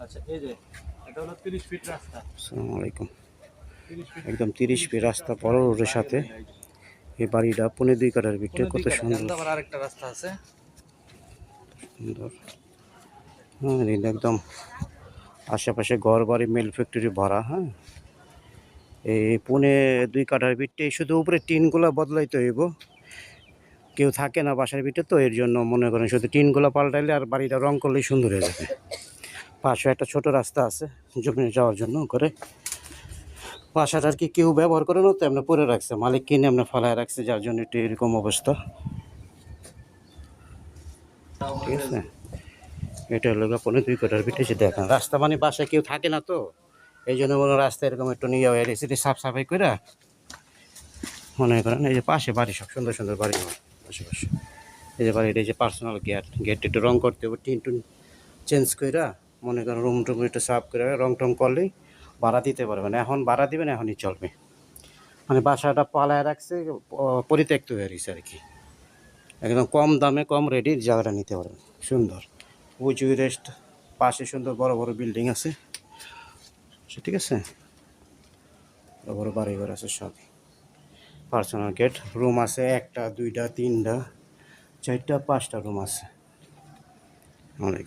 আচ্ছা এই যে এটা হলো 30 ফিট রাস্তা। আসসালামু আলাইকুম। 30 ফিট একদম 30 ফিট রাস্তা বড় রোডের সাথে এই বাড়িটা 2.5 কাঠার ভিতরে পনেরো কত দুই কাঠা সুন্দর এখান আবার আরেকটা রাস্তা আছে। সুন্দর। হ্যাঁ এটা একদম আশেপাশে ঘর বাড়ি মিল ফ্যাক্টরি ভরা। হ্যাঁ এই 2.5 কাঠার ভিতরে শুধু উপরে টিনগুলা বদলাইতে হইব, কেউ থাকে না বাসার ভিতরে, তো এর জন্য মনে করেন শুধু টিনগুলো পাল্টাইলে আর বাড়িটা রং করলেই সুন্দর হয়ে যাবে। পাশে একটা ছোট রাস্তা আছে জমি যাওয়ার জন্য করে। বাসাটা আর কি কেউ ব্যবহার করে না, তো এমনি পরে রাখছে, মালিক কিনে এমনি ফালায় রাখছে, যার জন্য একটু এরকম অবস্থা। ঠিক আছে, এটা হলো 2.5 কাঠার ভিতরে দেখেন রাস্তা, মানে বাসায় কেউ থাকে না, তো এই জন্য মনে হয় রাস্তা এরকম একটু নিয়ে এসে সাফ সাফাই করে মনে করেন। এই যে পাশে বাড়ি, সব সুন্দর সুন্দর বাড়ি আশেপাশে। এই যে বাড়িটা, এই যে পার্সোনাল গেট একটু রং করতে হবে, টিন টুন চেঞ্জ করে মনে করেন রুম টুম একটু সাফ করে রং টং করলেই ভাড়া দিতে পারবেন। এখন ভাড়া দিবেন, এখনই চলবে। মানে বাসাটা পালায় রাখছে, পরিত্যক্ত হয়ে রয়েছে আর কি। একদম কম দামে কম রেডির জায়গাটা নিতে পারবেন, সুন্দর উঁচু রেস্ট, পাশে সুন্দর বড় বড় বিল্ডিং আছে। ঠিক আছে, বড় বড় বাড়িঘর আছে সবই। পার্সোনাল গেট, রুম আছে 1টা 2টা 3টা 4টা 5টা রুম আছে। অনেক।